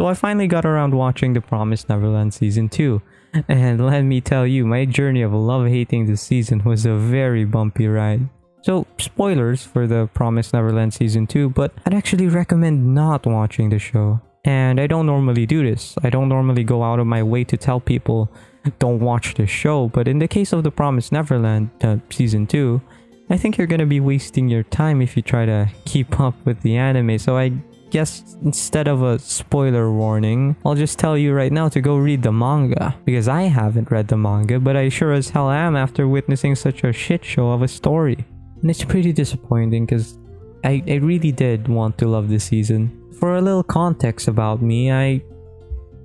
So I finally got around watching The Promised Neverland Season 2. And let me tell you, my journey of love-hating this season was a very bumpy ride. So, spoilers for The Promised Neverland Season 2, but I'd actually recommend not watching the show. And I don't normally do this. I don't normally go out of my way to tell people, don't watch the show. But in the case of The Promised Neverland Season 2, I think you're gonna be wasting your time if you try to keep up with the anime. So I guess instead of a spoiler warning, I'll just tell you right now to go read the manga. Because I haven't read the manga, but I sure as hell am after witnessing such a shit show of a story. And it's pretty disappointing because I really did want to love this season. For a little context about me, I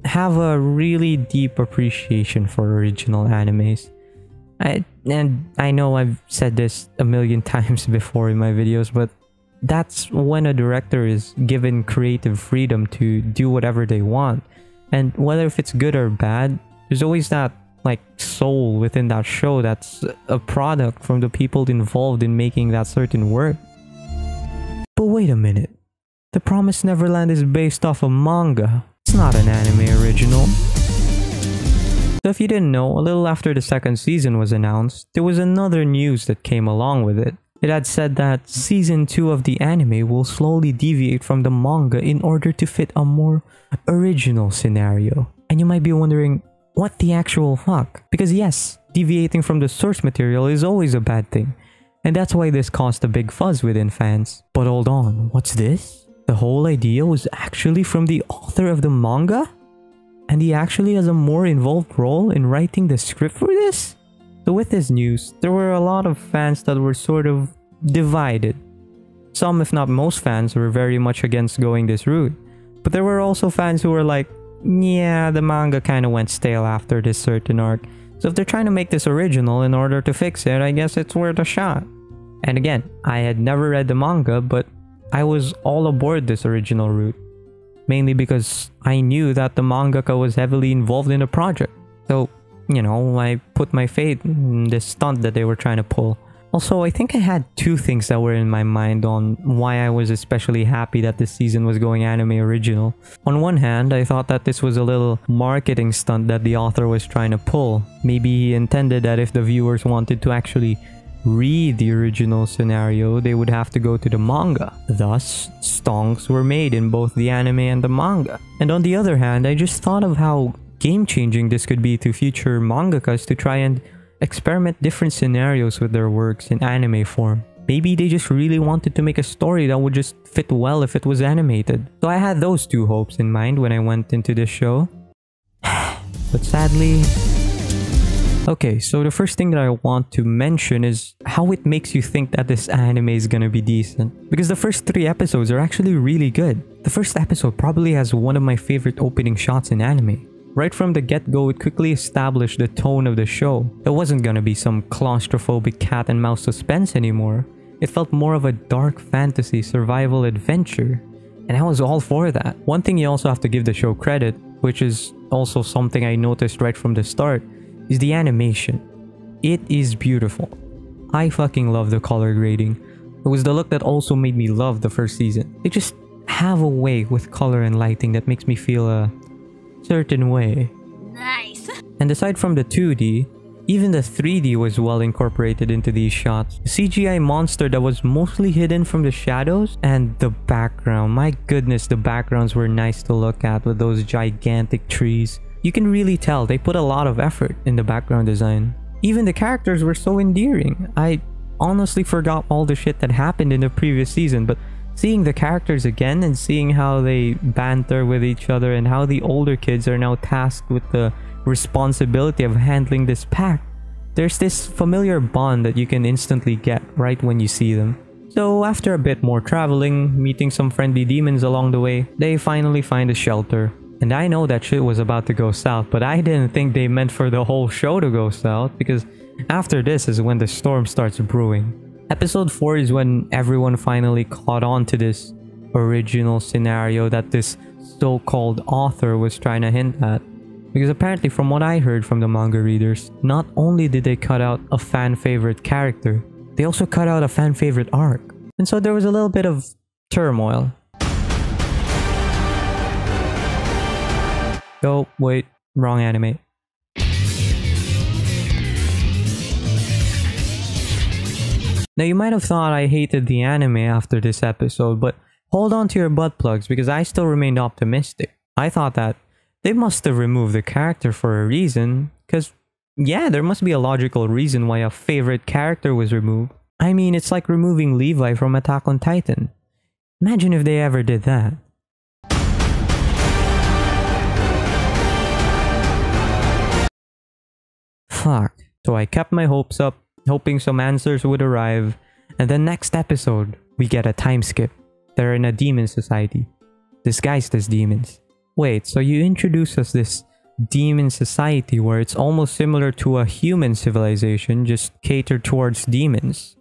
have a really deep appreciation for original animes. And I know I've said this a million times before in my videos, but that's when a director is given creative freedom to do whatever they want. And whether if it's good or bad, there's always that like soul within that show that's a product from the people involved in making that certain work. But wait a minute. The Promised Neverland is based off a manga. It's not an anime original. So if you didn't know, a little after the second season was announced, there was another news that came along with it. It had said that Season 2 of the anime will slowly deviate from the manga in order to fit a more original scenario. And you might be wondering, what the actual fuck? Because yes, deviating from the source material is always a bad thing. And that's why this caused a big fuzz within fans. But hold on, what's this? The whole idea was actually from the author of the manga? And he actually has a more involved role in writing the script for this? So with this news, there were a lot of fans that were sort of divided. Some, if not most fans, were very much against going this route. But there were also fans who were like, yeah, the manga kind of went stale after this certain arc. So if they're trying to make this original in order to fix it, I guess it's worth a shot. And again, I had never read the manga, but I was all aboard this original route. Mainly because I knew that the mangaka was heavily involved in the project. So, you know, I put my faith in this stunt that they were trying to pull. Also, I think I had two things that were in my mind on why I was especially happy that this season was going anime original. On one hand, I thought that this was a little marketing stunt that the author was trying to pull. Maybe he intended that if the viewers wanted to actually read the original scenario, they would have to go to the manga. Thus, stonks were made in both the anime and the manga. And on the other hand, I just thought of how game-changing this could be to future mangakas to try and experiment different scenarios with their works in anime form. Maybe they just really wanted to make a story that would just fit well if it was animated. So I had those two hopes in mind when I went into this show. But sadly... Okay, so the first thing that I want to mention is how it makes you think that this anime is gonna be decent. Because the first 3 episodes are actually really good. The first episode probably has one of my favorite opening shots in anime. Right from the get-go, it quickly established the tone of the show. It wasn't gonna be some claustrophobic cat and mouse suspense anymore. It felt more of a dark fantasy survival adventure. And I was all for that. One thing you also have to give the show credit, which is also something I noticed right from the start, is the animation. It is beautiful. I fucking love the color grading. It was the look that also made me love the first season. They just have a way with color and lighting that makes me feel a certain way. Nice. And aside from the 2D, even the 3D was well incorporated into these shots. The CGI monster that was mostly hidden from the shadows, and the background. My goodness, the backgrounds were nice to look at with those gigantic trees. You can really tell they put a lot of effort in the background design. Even the characters were so endearing. I honestly forgot all the shit that happened in the previous season, but seeing the characters again and seeing how they banter with each other and how the older kids are now tasked with the responsibility of handling this pack, there's this familiar bond that you can instantly get right when you see them. So after a bit more traveling, meeting some friendly demons along the way, they finally find a shelter. And I know that shit was about to go south, but I didn't think they meant for the whole show to go south, because after this is when the storm starts brewing. Episode 4 is when everyone finally caught on to this original scenario that this so-called author was trying to hint at. Because apparently from what I heard from the manga readers, not only did they cut out a fan favorite character, they also cut out a fan favorite arc. And so there was a little bit of turmoil. Oh, wait. Wrong anime. Now, you might have thought I hated the anime after this episode, but hold on to your butt plugs because I still remained optimistic. I thought that they must have removed the character for a reason, because, yeah, there must be a logical reason why a favorite character was removed. I mean, it's like removing Levi from Attack on Titan. Imagine if they ever did that. Fuck. So I kept my hopes up, hoping some answers would arrive, and then next episode, we get a time skip. They're in a demon society, disguised as demons. Wait, so you introduce us this demon society where it's almost similar to a human civilization, just catered towards demons.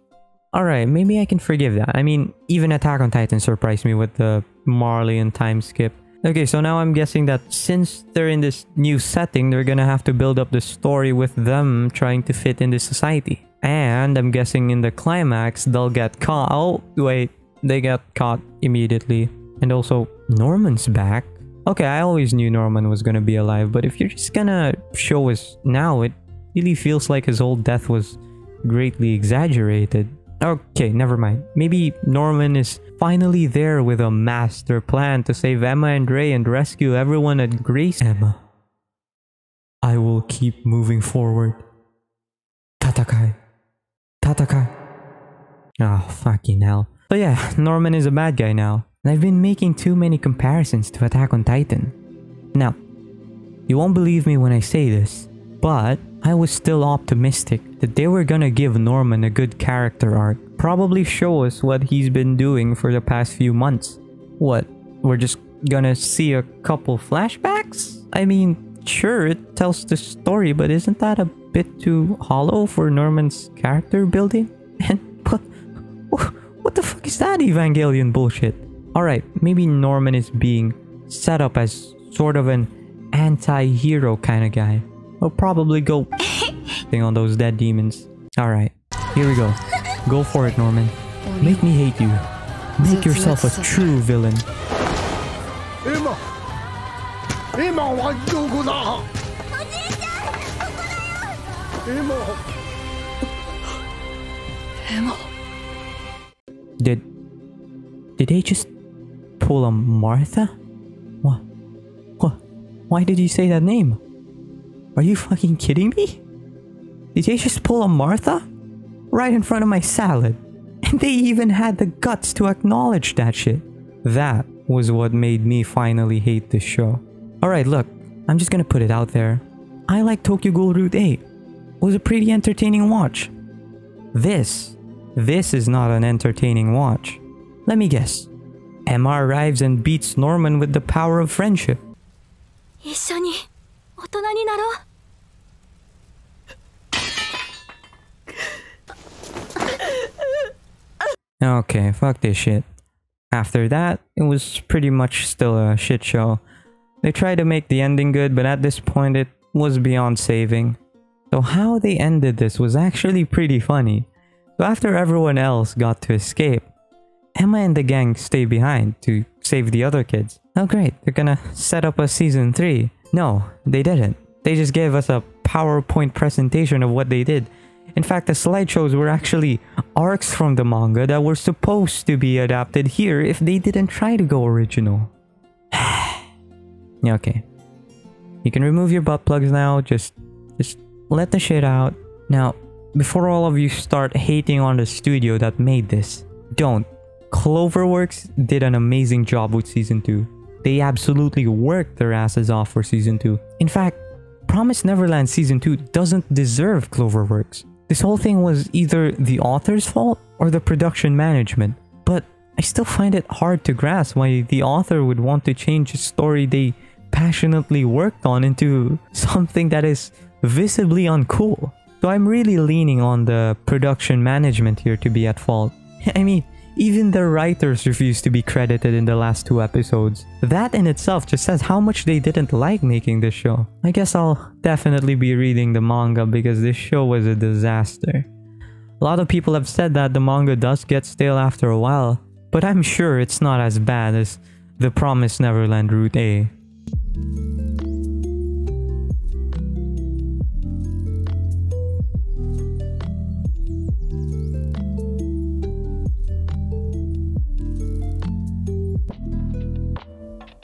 Alright, maybe I can forgive that. I mean, even Attack on Titan surprised me with the Marleyan time skip. Okay, so now I'm guessing that since they're in this new setting, they're gonna have to build up the story with them trying to fit in this society. And I'm guessing in the climax, they'll get caught. Oh, wait, they get caught immediately. And also, Norman's back. Okay, I always knew Norman was gonna be alive, but if you're just gonna show us now, it really feels like his whole death was greatly exaggerated. Okay, never mind. Maybe Norman is finally there with a master plan to save Emma and Ray and rescue everyone at Grace. Emma, I will keep moving forward. Tatakai. Tatakai. Oh, fucking hell. So yeah, Norman is a bad guy now. And I've been making too many comparisons to Attack on Titan. Now, you won't believe me when I say this, but I was still optimistic that they were gonna give Norman a good character arc. Probably show us what he's been doing for the past few months. What? We're just gonna see a couple flashbacks? I mean, sure, it tells the story, but isn't that a bit too hollow for Norman's character building? And what the fuck is that Evangelion bullshit? Alright, maybe Norman is being set up as sort of an anti-hero kind of guy. We'll probably go on those dead demons. Alright, here we go. Go for it, Norman. Make me hate you. Make yourself a true villain. Emma! Emma wa doko da? Emma! Emma. Did they just pull a Martha? What? Why did you say that name? Are you fucking kidding me? Did they just pull a Martha? Right in front of my salad. And they even had the guts to acknowledge that shit. That was what made me finally hate this show. Alright, look. I'm just gonna put it out there. I like Tokyo Ghoul Route 8. It was a pretty entertaining watch. This is not an entertaining watch. Let me guess. Emma arrives and beats Norman with the power of friendship. Okay, fuck this shit. After that, it was pretty much still a shit show. They tried to make the ending good, but at this point it was beyond saving. So how they ended this was actually pretty funny. So after everyone else got to escape, Emma and the gang stay behind to save the other kids. Oh great, they're gonna set up a season 3. No, they didn't. They just gave us a PowerPoint presentation of what they did. In fact, the slideshows were actually arcs from the manga that were supposed to be adapted here if they didn't try to go original. Okay. You can remove your butt plugs now, just let the shit out. Now, before all of you start hating on the studio that made this, don't. Cloverworks did an amazing job with Season 2. They absolutely worked their asses off for Season 2. In fact, Promised Neverland Season 2 doesn't deserve Cloverworks. This whole thing was either the author's fault or the production management. But I still find it hard to grasp why the author would want to change a story they passionately worked on into something that is visibly uncool. So I'm really leaning on the production management here to be at fault. I mean, even the writers refused to be credited in the last 2 episodes. That in itself just says how much they didn't like making this show. I guess I'll definitely be reading the manga because this show was a disaster. A lot of people have said that the manga does get stale after a while, but I'm sure it's not as bad as the Promised Neverland Route A.